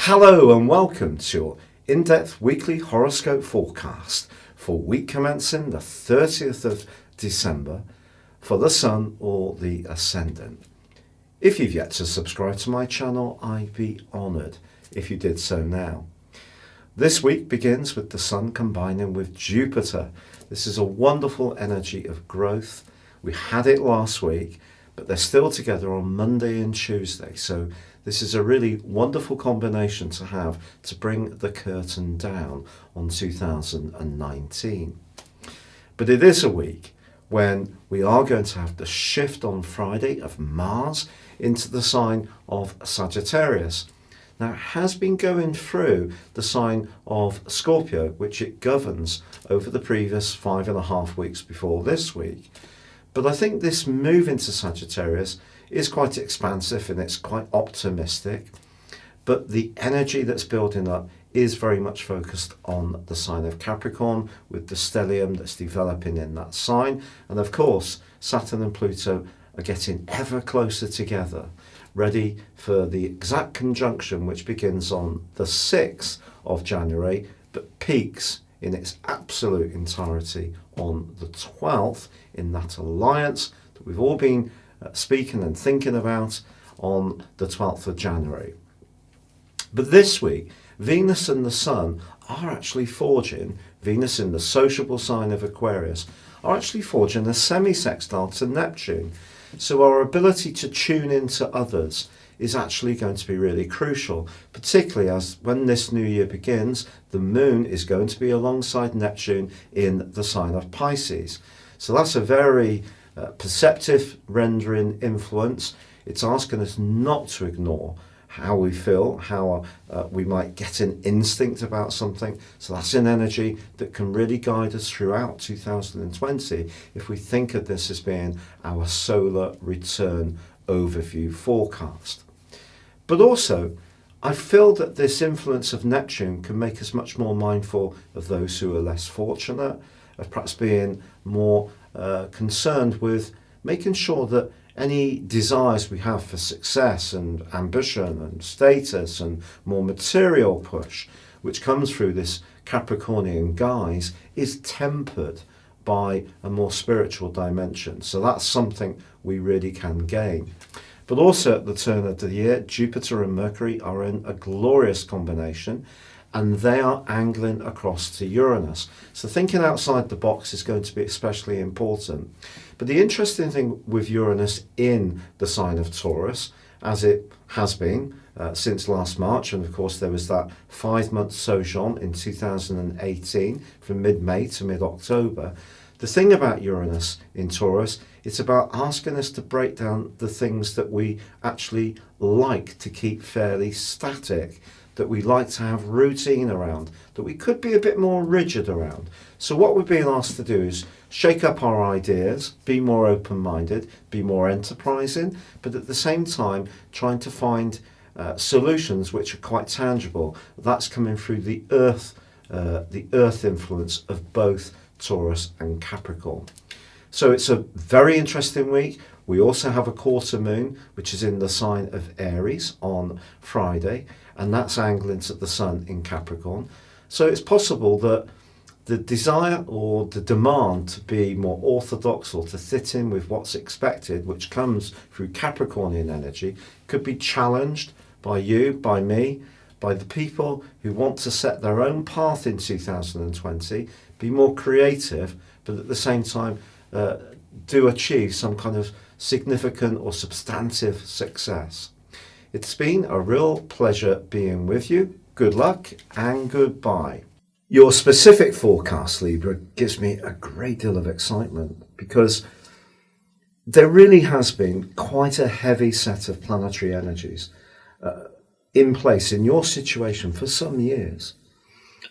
Hello and welcome to your in-depth weekly horoscope forecast for week commencing the 30th of December for the Sun or the Ascendant. If you've yet to subscribe to my channel, I'd be honoured if you did so now. This week begins with the Sun combining with Jupiter. This is a wonderful energy of growth. We had it last week, but they're still together on Monday and Tuesday. So this is a really wonderful combination to have to bring the curtain down on 2019. But it is a week when we are going to have the shift on Friday of Mars into the sign of Sagittarius. Now, it has been going through the sign of Scorpio, which it governs over the previous 5.5 weeks before this week. But I think this move into Sagittarius is quite expansive and it's quite optimistic. But the energy that's building up is very much focused on the sign of Capricorn, with the stellium that's developing in that sign. And of course, Saturn and Pluto are getting ever closer together, ready for the exact conjunction which begins on the 6th of January, but peaks in its absolute entirety on the 12th in that alliance that we've all been speaking and thinking about on the 12th of January. But this week, Venus and the Sun are actually forging, Venus in the sociable sign of Aquarius, are actually forging a semi-sextile to Neptune. So our ability to tune into others is actually going to be really crucial, particularly as when this new year begins, the moon is going to be alongside Neptune in the sign of Pisces. So that's a very perceptive rendering influence. It's asking us not to ignore how we feel, how we might get an instinct about something. So that's an energy that can really guide us throughout 2020 if we think of this as being our solar return overview forecast. But also, I feel that this influence of Neptune can make us much more mindful of those who are less fortunate, of perhaps being more concerned with making sure that any desires we have for success and ambition and status and more material push, which comes through this Capricornian guise, is tempered by a more spiritual dimension. So that's something we really can gain. But also at the turn of the year, Jupiter and Mercury are in a glorious combination, and they are angling across to Uranus. So thinking outside the box is going to be especially important. But the interesting thing with Uranus in the sign of Taurus, as it has been since last March, and of course there was that 5-month sojourn in 2018 from mid-May to mid-October. The thing about Uranus in Taurus, it's about asking us to break down the things that we actually like to keep fairly static, that we like to have routine around, that we could be a bit more rigid around. So what we're being asked to do is shake up our ideas, be more open-minded, be more enterprising, but at the same time trying to find solutions which are quite tangible. That's coming through the earth influence of both Taurus and Capricorn. So it's a very interesting week. We also have a quarter moon, which is in the sign of Aries on Friday, and that's angling to the Sun in Capricorn. So it's possible that the desire or the demand to be more orthodox or to fit in with what's expected, which comes through Capricornian energy, could be challenged by you, by me, by the people who want to set their own path in 2020, be more creative, but at the same time do achieve some kind of significant or substantive success. It's been a real pleasure being with you. Good luck and goodbye. Your specific forecast, Libra, gives me a great deal of excitement because there really has been quite a heavy set of planetary energies in place in your situation for some years.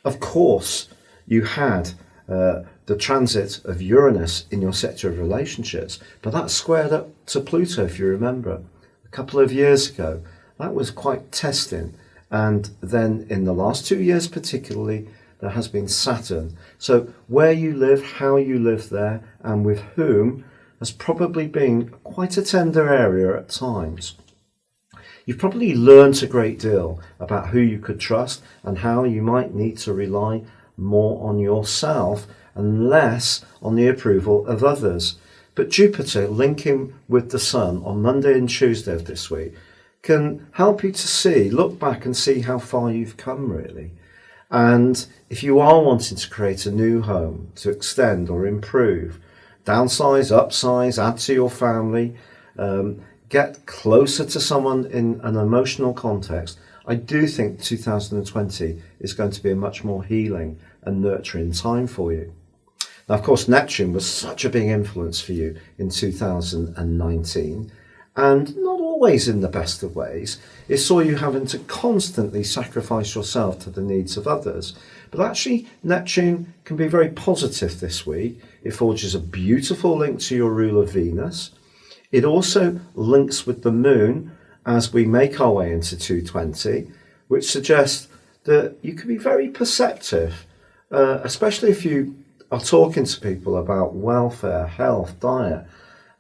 Of course, you had the transit of Uranus in your sector of relationships, but that squared up to Pluto, if you remember, a couple of years ago. That was quite testing. And then in the last 2 years particularly, there has been Saturn. So where you live, how you live there, and with whom has probably been quite a tender area at times. You've probably learnt a great deal about who you could trust and how you might need to rely more on yourself and less on the approval of others. But Jupiter linking with the Sun on Monday and Tuesday of this week can help you to look back and see how far you've come really. And if you are wanting to create a new home, to extend or improve, downsize, upsize, add to your family, get closer to someone in an emotional context, I do think 2020 is going to be a much more healing and nurturing time for you. Now, of course, Neptune was such a big influence for you in 2019, and not always in the best of ways. It saw you having to constantly sacrifice yourself to the needs of others. But actually, Neptune can be very positive this week. It forges a beautiful link to your ruler Venus. It also links with the moon as we make our way into 220, which suggests that you can be very perceptive, especially if you are talking to people about welfare, health, diet.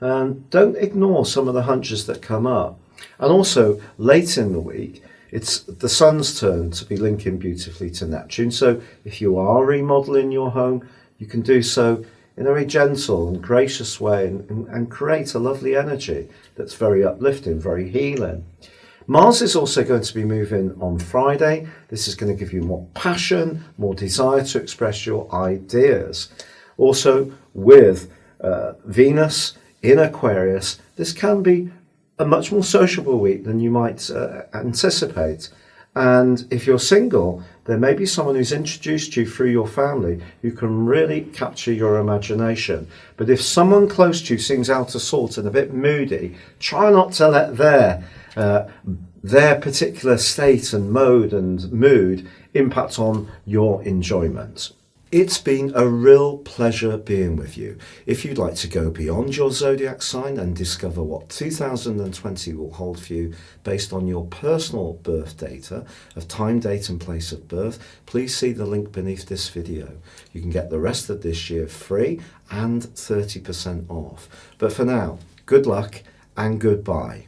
And don't ignore some of the hunches that come up. And also, late in the week, it's the Sun's turn to be linking beautifully to Neptune. So if you are remodeling your home, you can do so in a very gentle and gracious way and create a lovely energy that's very uplifting, very healing. Mars is also going to be moving on Friday. This is going to give you more passion, more desire to express your ideas. Also, with Venus in Aquarius, this can be a much more sociable week than you might anticipate. And if you're single, there may be someone who's introduced you through your family who can really capture your imagination. But if someone close to you seems out of sort and a bit moody, try not to let their particular state and mode and mood impact on your enjoyment. It's been a real pleasure being with you. If you'd like to go beyond your zodiac sign and discover what 2020 will hold for you based on your personal birth data of time, date and place of birth, please see the link beneath this video. You can get the rest of this year free and 30% off. But for now, good luck and goodbye.